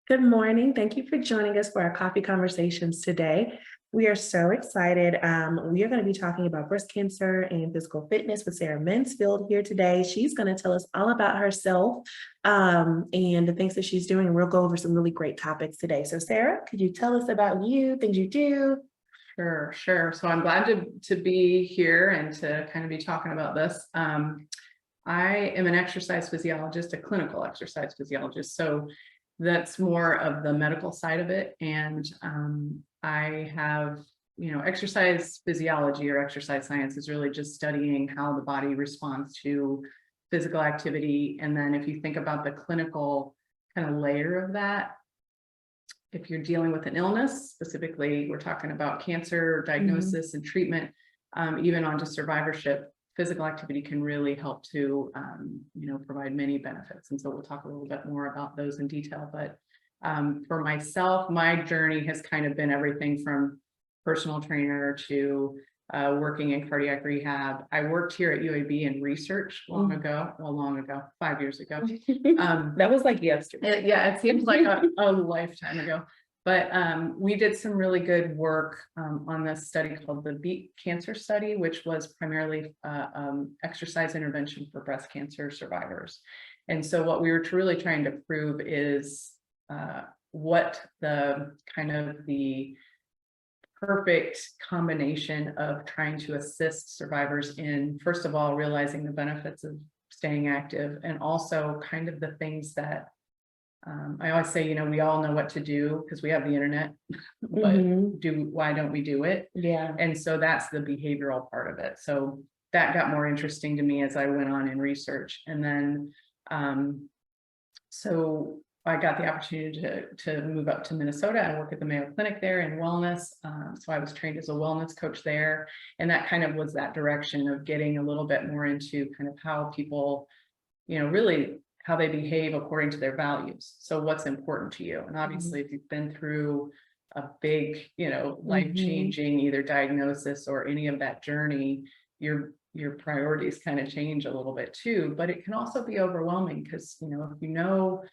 Good morning. Thank you for joining us for our coffee conversations today. We are so excited. We are going to be talking about breast cancer and physical fitness with Sara Mansfield here today. She's going to tell us all about herself and the things that she's doing. And we'll go over some really great topics today. So Sara, could you tell us about you, things you do? Sure. So I'm glad to be here and to kind of be talking about this. I am an exercise physiologist, a clinical exercise physiologist. So that's more of the medical side of it. And I have, exercise physiology or exercise science is really just studying how the body responds to physical activity. And then if you think about the clinical kind of layer of that, if you're dealing with an illness, specifically, we're talking about cancer diagnosis and treatment, even onto survivorship, physical activity can really help to, provide many benefits. And so we'll talk a little bit more about those in detail. But for myself, my journey has kind of been everything from personal trainer to working in cardiac rehab. I worked here at UAB in research long ago, 5 years ago. That was like yesterday. It seems like a lifetime ago. But we did some really good work on this study called the Beat Cancer Study, which was primarily exercise intervention for breast cancer survivors. And so what we were really trying to prove is what the kind of the perfect combination of trying to assist survivors in, first of all, realizing the benefits of staying active, and also kind of the things that I always say, we all know what to do because we have the internet, but why don't we do it? Yeah. And so that's the behavioral part of it. So that got more interesting to me as I went on in research. And then, so I got the opportunity to move up to Minnesota and work at the Mayo Clinic there in wellness. So I was trained as a wellness coach there. And that kind of was that direction of getting a little bit more into kind of how people, really how they behave according to their values. So what's important to you? And obviously, if you've been through a big, life-changing either diagnosis or any of that journey, your priorities kind of change a little bit too. But it can also be overwhelming because, if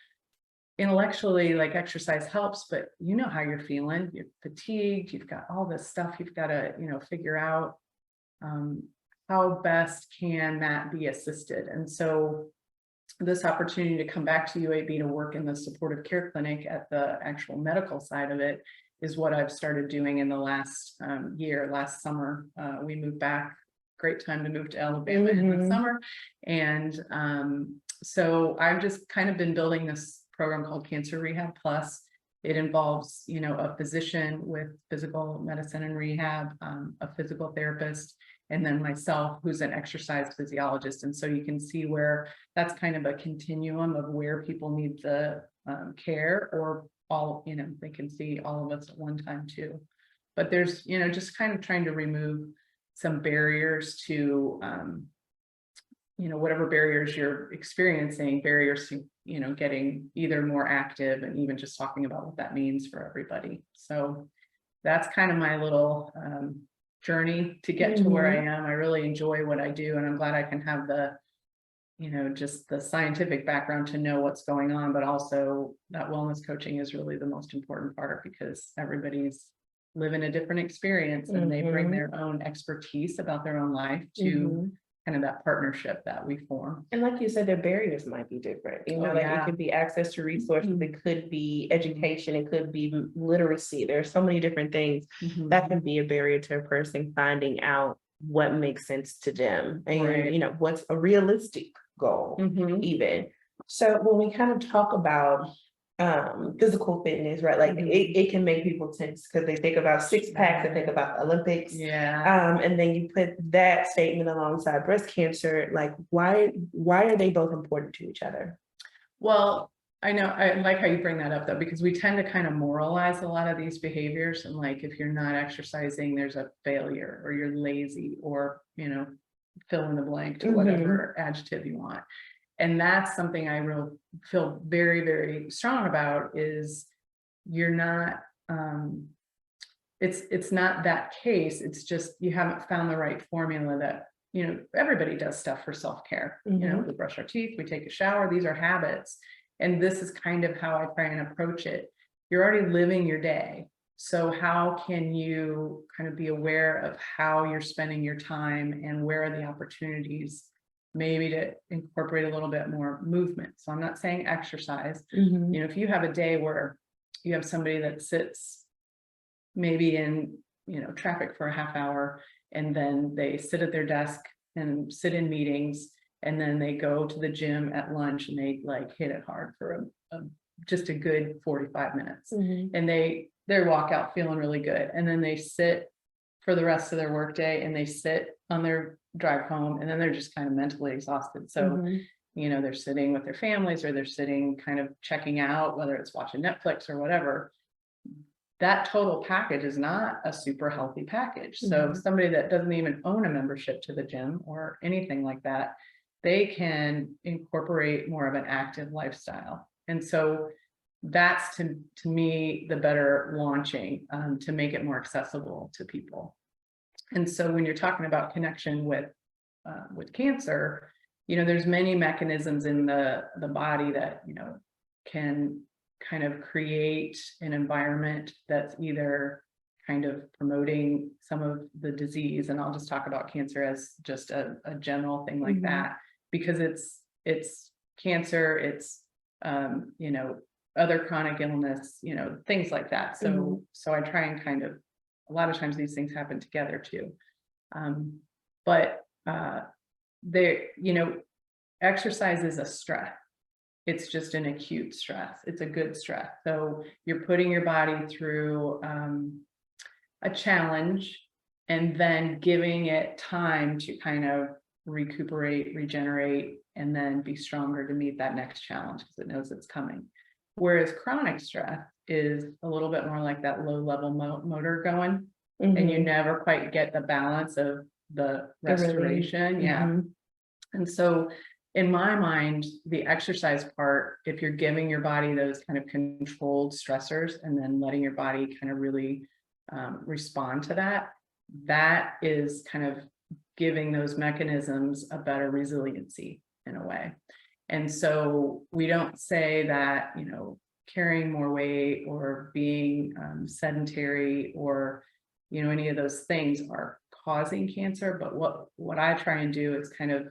intellectually, like, exercise helps, but how you're feeling, you're fatigued, you've got all this stuff you've got to, figure out how best can that be assisted. And so this opportunity to come back to UAB to work in the supportive care clinic at the actual medical side of it is what I've started doing in the last year. Last summer, we moved back. Great time to move to Alabama in the summer. And so I've just kind of been building this program called Cancer Rehab Plus. It involves, a physician with physical medicine and rehab, a physical therapist, and then myself, who's an exercise physiologist. And so you can see where that's kind of a continuum of where people need the care, or all, they can see all of us at one time too. But there's, just kind of trying to remove some barriers to, whatever barriers you're experiencing, barriers to, getting either more active, and even just talking about what that means for everybody. So that's kind of my little journey to get to where I am. I really enjoy what I do, and I'm glad I can have the, just the scientific background to know what's going on, but also that wellness coaching is really the most important part because everybody's living a different experience and they bring their own expertise about their own life to kind of that partnership that we form. And like you said, their barriers might be different. It could be access to resources, it could be education, it could be literacy. There are so many different things that can be a barrier to a person finding out what makes sense to them and what's a realistic goal even. So when we kind of talk about physical fitness, right? Like it can make people tense because they think about six packs, they think about the Olympics. And then you put that statement alongside breast cancer. Like, why are they both important to each other? Well, I know I like how you bring that up though, because we tend to kind of moralize a lot of these behaviors. And like, if you're not exercising, there's a failure, or you're lazy, or, fill in the blank to whatever adjective you want. And that's something I feel very, very strong about, is you're not, it's not that case. It's just, you haven't found the right formula that, everybody does stuff for self-care. We brush our teeth, we take a shower, these are habits. And this is kind of how I try and approach it. You're already living your day. So how can you kind of be aware of how you're spending your time and where are the opportunities maybe to incorporate a little bit more movement? So I'm not saying exercise. Mhm. You know, if you have a day where you have somebody that sits maybe in, you know, traffic for a half hour, and then they sit at their desk and sit in meetings, and then they go to the gym at lunch and they like hit it hard for just a good 45 minutes. Mhm. And they walk out feeling really good. And then they sit for the rest of their workday and they sit on their drive home, and then they're just kind of mentally exhausted. So, Mhm. you know, they're sitting with their families, or they're sitting kind of checking out, whether it's watching Netflix or whatever. That total package is not a super healthy package. So Mhm. somebody that doesn't even own a membership to the gym or anything like that, they can incorporate more of an active lifestyle. And so that's to me the better launching, to make it more accessible to people. And so when you're talking about connection with cancer, you know, there's many mechanisms in the body that, you know, can kind of create an environment that's either kind of promoting some of the disease. And I'll just talk about cancer as just a general thing like Mhm. that, because it's cancer, it's you know, other chronic illness, you know, things like that. So Mhm. so I try and kind of, a lot of times these things happen together too. But there, you know, exercise is a stress. It's just an acute stress. It's a good stress. So you're putting your body through a challenge and then giving it time to kind of recuperate, regenerate, and then be stronger to meet that next challenge because it knows it's coming. Whereas chronic stress is a little bit more like that low level motor going, and you Mhm. never quite get the balance of the The relief. restoration. Yeah. Mhm. And so in my mind, the exercise part, if you're giving your body those kind of controlled stressors and then letting your body kind of really respond to that, that is kind of giving those mechanisms a better resiliency in a way. And so we don't say that, you know, carrying more weight or being sedentary or, you know, any of those things are causing cancer. But what I try and do is kind of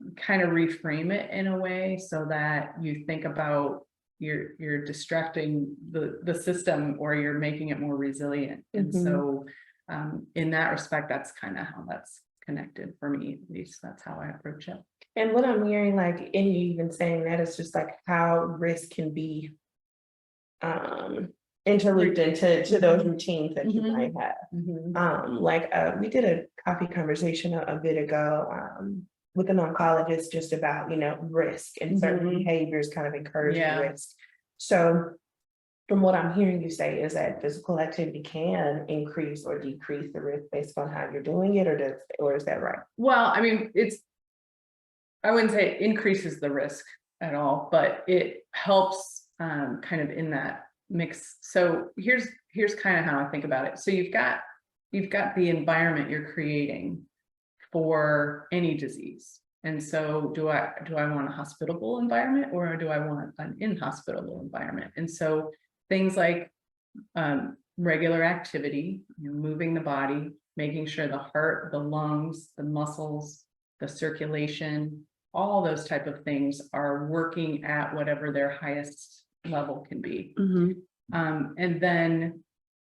reframe it in a way so that you think about you're distracting the system, or you're making it more resilient. And Mhm. so in that respect, that's kind of how that's connected for me. At least that's how I approach it. And what I'm hearing, like, in you even saying that, is just like how risk can be interlooped into those routines that you might have. We did a coffee conversation a bit ago with an oncologist just about, you know, risk and certain behaviors kind of encouraging risk. So from what I'm hearing you say is that physical activity can increase or decrease the risk based on how you're doing it, or is that right? Well, I mean, I wouldn't say it increases the risk at all, but it helps kind of in that mix. So here's kind of how I think about it. So you've got the environment you're creating for any disease. And so do I want a hospitable environment, or do I want an inhospitable environment? And so things like regular activity, you know, moving the body, making sure the heart, the lungs, the muscles, the circulation, all those type of things are working at whatever their highest level can be. And then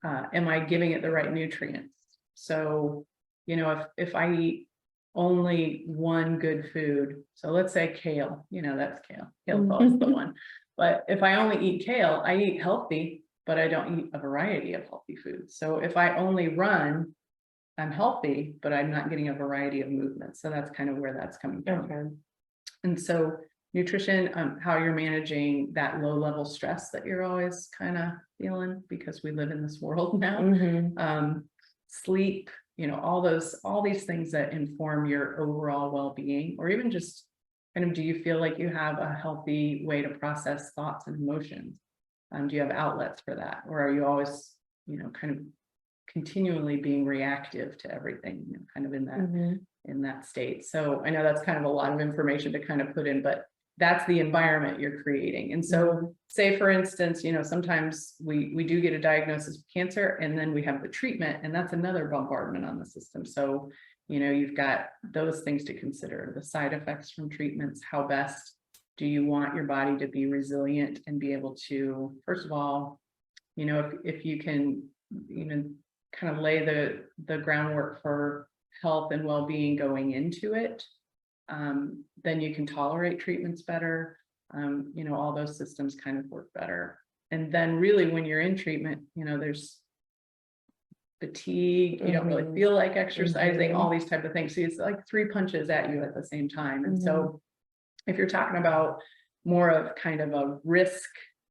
am I giving it the right nutrients? So, you know, if I eat only one good food, so let's say kale, you know, that's kale. Kale's always the one. But if I only eat kale, I eat healthy, but I don't eat a variety of healthy foods. So if I only run, I'm healthy, but I'm not getting a variety of movement. So that's kind of where that's coming from. Okay. And so nutrition, how you're managing that low level stress that you're always kind of feeling because we live in this world now. Sleep, you know, all these things that inform your overall well-being, or even just kind of, do you feel like you have a healthy way to process thoughts and emotions? Do you have outlets for that? Or are you always, you know, kind of continually being reactive to everything, you know, kind of in that state? So I know that's kind of a lot of information to kind of put in, but that's the environment you're creating. And so say, for instance, sometimes we do get a diagnosis of cancer, and then we have the treatment, and that's another bombardment on the system. So, you've got those things to consider, the side effects from treatments. How best do you want your body to be resilient and be able to, first of all, if you can, kind of lay the groundwork for health and well-being going into it, then you can tolerate treatments better. All those systems kind of work better. And then really when you're in treatment, there's fatigue, you don't really feel like exercising, all these type of things. So it's like 3 punches at you at the same time. And so if you're talking about more of kind of a risk,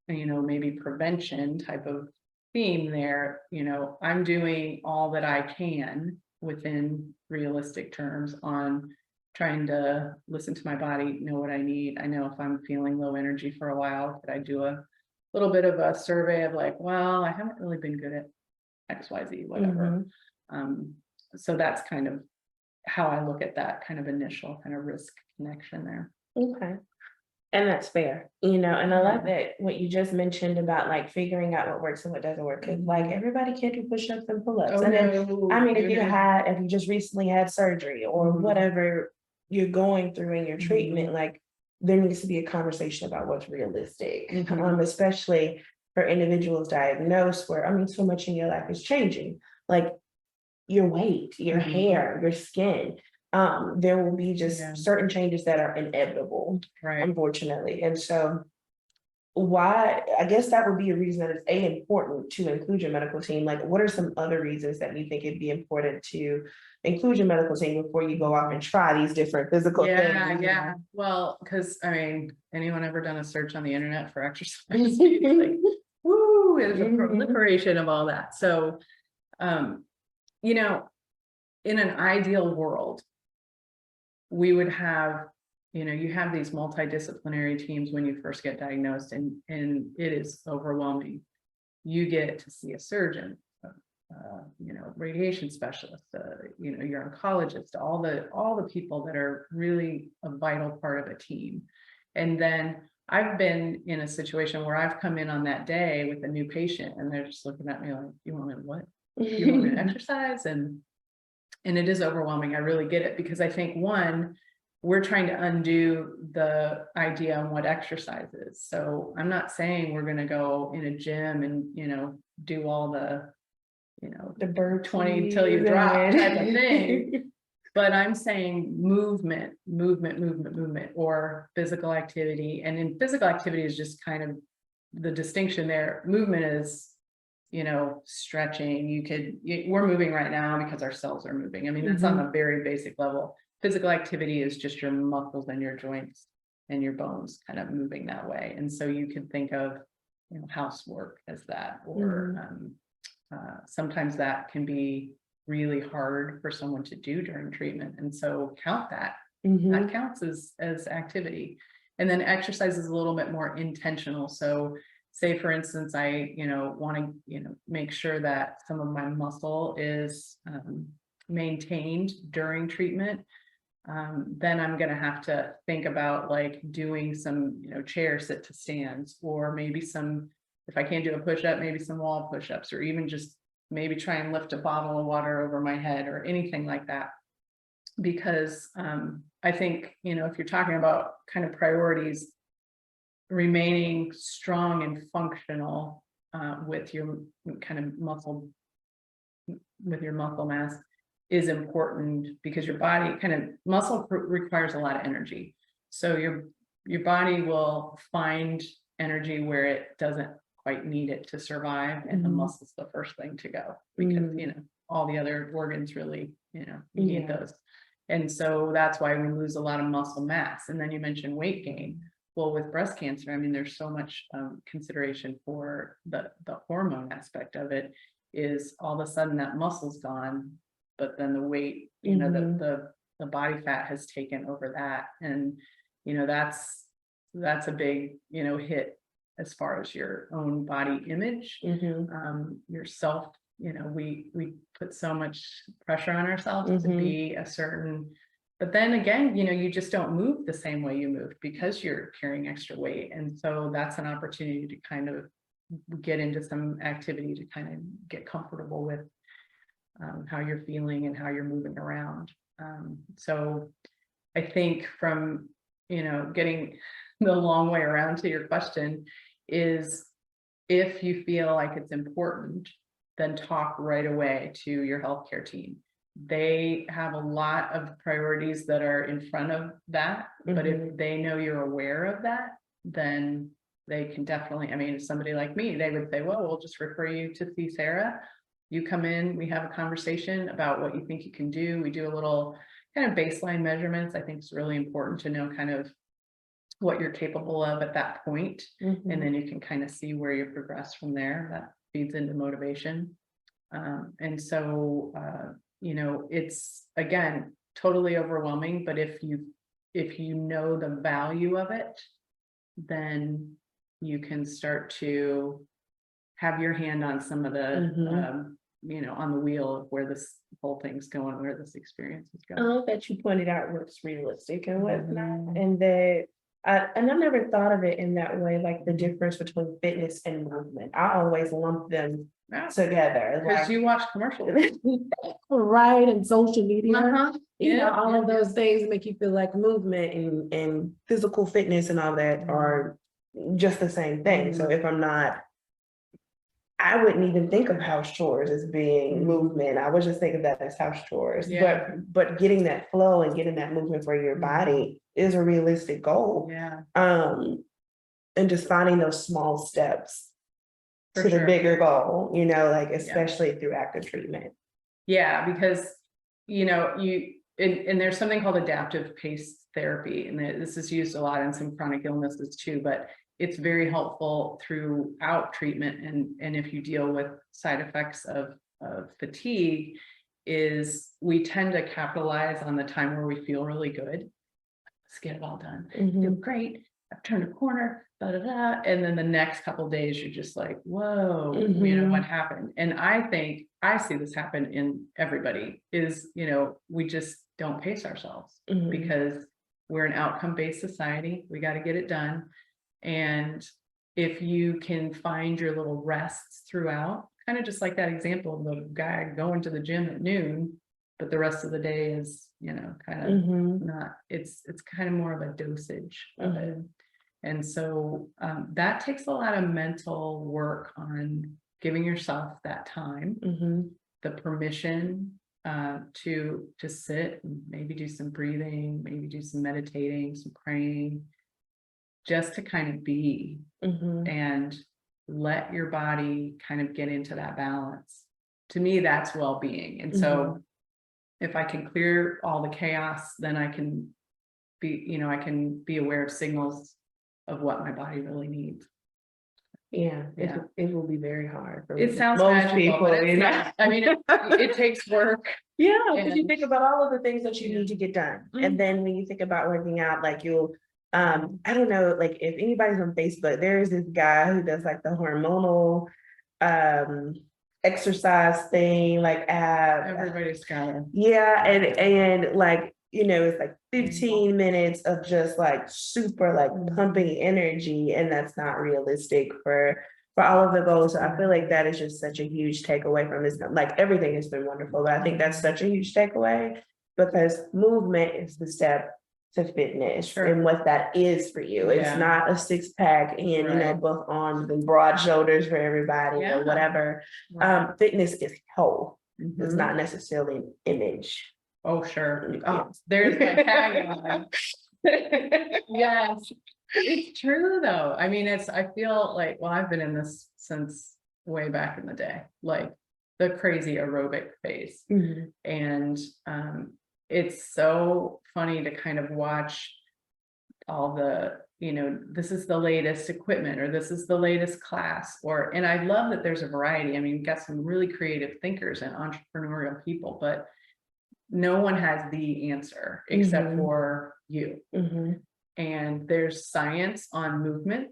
maybe prevention type of theme there, I'm doing all that I can within realistic terms on trying to listen to my body, know what I need. I know if I'm feeling low energy for a while, could I do a little bit of a survey of like, well, I haven't really been good at XYZ, whatever. So that's kind of how I look at that kind of initial kind of risk connection there. Okay. And that's fair, and I love that what you just mentioned about like figuring out what works and what doesn't work. Cause like everybody can't do push-ups and pull-ups. And then, if you just recently had surgery or whatever you're going through in your treatment, like there needs to be a conversation about what's realistic, especially for individuals diagnosed where, so much in your life is changing, like your weight, your hair, your skin. There will be just certain changes that are inevitable, unfortunately. And so I guess that would be a reason that it's important to include your medical team. Like, what are some other reasons that you think it'd be important to include your medical team before you go off and try these different physical things? Yeah. Well, because anyone ever done a search on the internet for exercise? Like, woo, there's a proliferation of all that. So, in an ideal world, we would have, you have these multidisciplinary teams when you first get diagnosed, and it is overwhelming. You get to see a surgeon, radiation specialist, your oncologist, all the people that are really a vital part of a team. And then I've been in a situation where I've come in on that day with a new patient, and they're just looking at me like, "You want me to what? You want me to exercise?" And it is overwhelming. I really get it, because I think we're trying to undo the idea on what exercise is. So I'm not saying we're going to go in a gym and, do all the bird 20 till you drop type of thing. But I'm saying movement, or physical activity. And in physical activity is just kind of the distinction there. Movement is, stretching. We're moving right now because our cells are moving. That's on a very basic level. Physical activity is just your muscles and your joints and your bones kind of moving that way. And so you can think of, housework as that, or sometimes that can be really hard for someone to do during treatment. And so count that. That counts as activity. And then exercise is a little bit more intentional. So say, for instance, I, want to, make sure that some of my muscle is maintained during treatment. Then I'm going to have to think about like doing some, chair sit to stands, or maybe if I can't do a push-up, maybe some wall push-ups, or even just maybe try and lift a bottle of water over my head or anything like that. Because I think, if you're talking about kind of priorities, remaining strong and functional with your kind of muscle mass is important, because your body muscle requires a lot of energy. So your body will find energy where it doesn't quite need it to survive, and the muscle's the first thing to go, because all the other organs really need those. And so that's why we lose a lot of muscle mass. And then you mentioned weight gain. Well, with breast cancer, there's so much consideration for the hormone aspect of it. Is all of a sudden that muscle's gone, but then the weight, the body fat has taken over that, and that's a big hit as far as your own body image, yourself. We put so much pressure on ourselves to be a certain But then again, you just don't move the same way you moved because you're carrying extra weight. And so that's an opportunity to kind of get into some activity to kind of get comfortable with how you're feeling and how you're moving around. So I think from, getting the long way around to your question is, if you feel like it's important, then talk right away to your healthcare team. They have a lot of priorities that are in front of that, but if they know you're aware of that, then they can definitely, I mean, somebody like me, they would say, well, we'll just refer you to see Sara. You come in, we have a conversation about what you think you can do. We do a little kind of baseline measurements. I think it's really important to know kind of what you're capable of at that point. And then you can kind of see where you progress from there. That feeds into motivation. And so, it's, again, totally overwhelming, but if you know the value of it, then you can start to have your hand on some of the, on the wheel of where this whole thing's going, where this experience is going. I love that you pointed out what's realistic and what's not, and that, and I never thought of it in that way, like the difference between fitness and movement. I always lump them together. Because you watch commercials. Right, and social media, Yeah, all of those things make you feel like movement and physical fitness and all that are just the same thing. So if I'm not, I wouldn't even think of house chores as being movement. I would just think of that as house chores. Yeah. But getting that flow and getting that movement for your body is a realistic goal. Yeah. And just finding those small steps For to the sure. bigger goal, like especially through active treatment. Yeah, because and there's something called adaptive pace therapy, and this is used a lot in some chronic illnesses too, but it's very helpful throughout treatment. And if you deal with side effects of fatigue, is we tend to capitalize on the time where we feel really good. Let's get it all done. Feel great. I've turned a corner, and then the next couple of days you're just like, whoa, what happened? And I think I see this happen in everybody is, we just don't pace ourselves because we're an outcome-based society. We got to get it done. And if you can find your little rests throughout, kind of just like that example of the guy going to the gym at noon, but the rest of the day is, kind of not, it's kind of more of a dosage of it. And so that takes a lot of mental work on giving yourself that time, the permission to sit and maybe do some breathing, maybe do some meditating, some praying, just to kind of be and let your body kind of get into that balance. To me, that's well-being. And so if I can clear all the chaos, then I can be aware of signals of what my body really needs. Yeah. It will be very hard for It sounds most magical, people. but it's not. I mean, it takes work. Yeah, because you And- think about all of the things that you need to get done. And then when you think about working out, like you'll, I don't know, like if anybody's on Facebook, there's this guy who does like the hormonal exercise thing, like Everybody's got it. yeah, and like, it's like 15 minutes of just like super like pumping energy, and that's not realistic for all of the goals. So I feel like that is just such a huge takeaway from this. Like everything has been wonderful, but I think that's such a huge takeaway because movement is the step to fitness and what that is for you. It's not a 6-pack and both arms and broad shoulders for everybody or whatever. Fitness is health. It's not necessarily an image. Oh, sure. Oh, there's my tagline. Yes, it's true though. I mean, I feel like, well, I've been in this since way back in the day, like the crazy aerobic phase. And it's so funny to kind of watch all the, this is the latest equipment, or this is the latest class, and I love that there's a variety. I mean, you've got some really creative thinkers and entrepreneurial people, but no one has the answer except for you. And there's science on movement,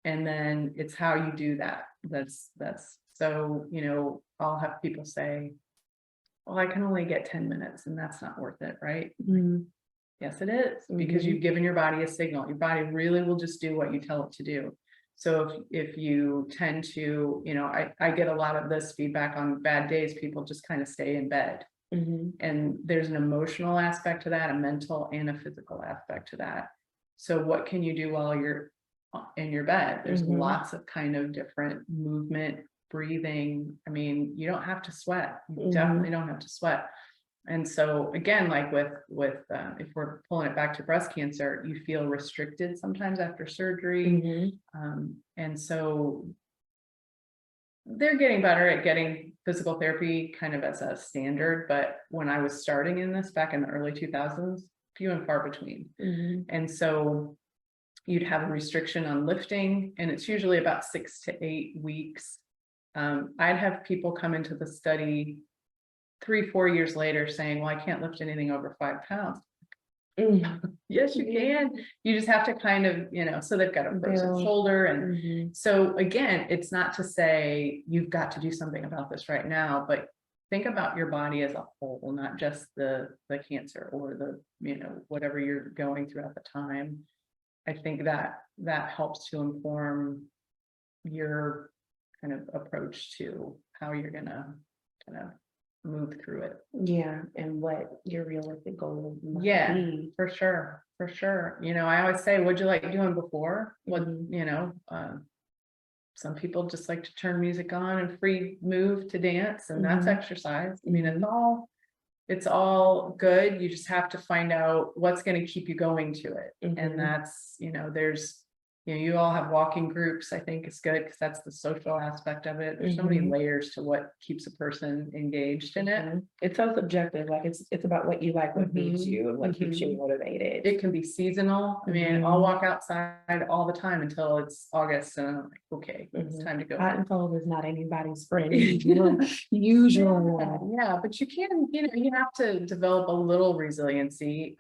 and then it's how you do that. That's so, I'll have people say, well, I can only get 10 minutes and that's not worth it, right? Yes, it is, because you've given your body a signal. Your body really will just do what you tell it to do. So if you tend to, I get a lot of this feedback on bad days, people just kind of stay in bed. And there's an emotional aspect to that, a mental and a physical aspect to that. So what can you do while you're in your bed? There's lots of kind of different movement, breathing. I mean, you don't have to sweat. You definitely don't have to sweat. And so again, like with if we're pulling it back to breast cancer, you feel restricted sometimes after surgery. And so they're getting better at getting physical therapy kind of as a standard. But when I was starting in this back in the early 2000s, few and far between. And so you'd have a restriction on lifting, and it's usually about 6 to 8 weeks. I'd have people come into the study 3-4 years later saying, well, I can't lift anything over 5 pounds. Yes, you can. You just have to kind of, so they've got a frozen shoulder. And so again, it's not to say you've got to do something about this right now, but think about your body as a whole, not just the cancer or the, whatever you're going through at the time. I think that helps to inform your kind of approach to how you're gonna kind of move through it. Yeah, and what your realistic goal might be. For sure. I always say, what'd you like doing before? What, some people just like to turn music on and free move to dance, and that's exercise. I mean, it's all good. You just have to find out what's going to keep you going to it. And that's, there's, you all have walking groups. I think it's good because that's the social aspect of it. There's so many layers to what keeps a person engaged in it. It's so subjective. Like it's about what you like, what feeds you, and what keeps you motivated. It can be seasonal. I mean, I'll walk outside all the time until it's August, and I'm like, okay, it's time to go. Hot and cold is not anybody's friend. Usual. Yeah, but you can, you have to develop a little resiliency.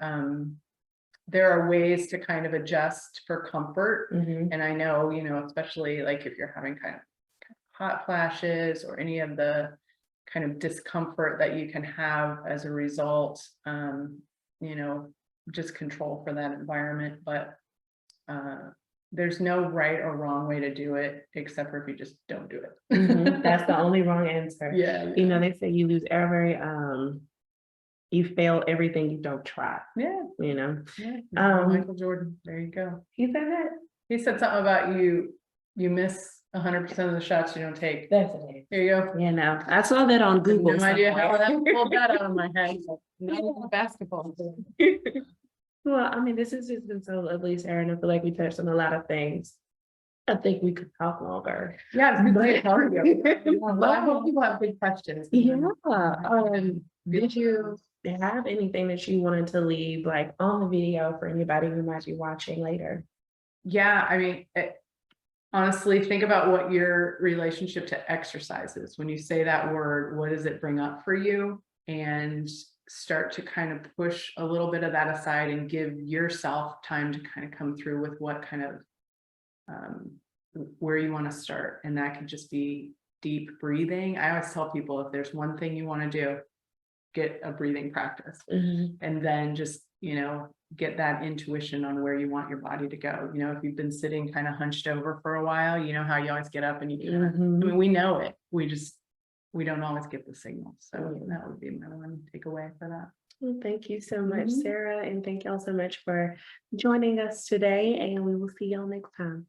There are ways to kind of adjust for comfort. And I know, especially like if you're having kind of hot flashes or any of the kind of discomfort that you can have as a result, just control for that environment. But there's no right or wrong way to do it, except for if you just don't do it. That's the only wrong answer. Yeah. They say you lose you fail everything you don't try. Yeah. Michael Jordan, there you go. He said that? He said something about you miss 100% of the shots you don't take. That's it. Here you go. I saw that on Google. No idea how that pulled that out of my head. Not basketball. Well, I mean, this has just been so lovely, Sarah, and I feel like we touched on a lot of things. I think we could talk longer. Yeah, it's good to talk to you. I hope people have good questions. Yeah. Did you have anything that you wanted to leave like on the video for anybody who might be watching later? Yeah, I mean, honestly, think about what your relationship to exercise is. When you say that word, what does it bring up for you? And start to kind of push a little bit of that aside and give yourself time to kind of come through with what kind of where you want to start. And that could just be deep breathing. I always tell people, if there's one thing you want to do, get a breathing practice, and then just, get that intuition on where you want your body to go. If you've been sitting kind of hunched over for a while, you know how you always get up and you I mean, we know it. We don't always get the signal. So that would be my one takeaway for that. Well, thank you so much, Sarah. And thank you all so much for joining us today. And we will see y'all next time.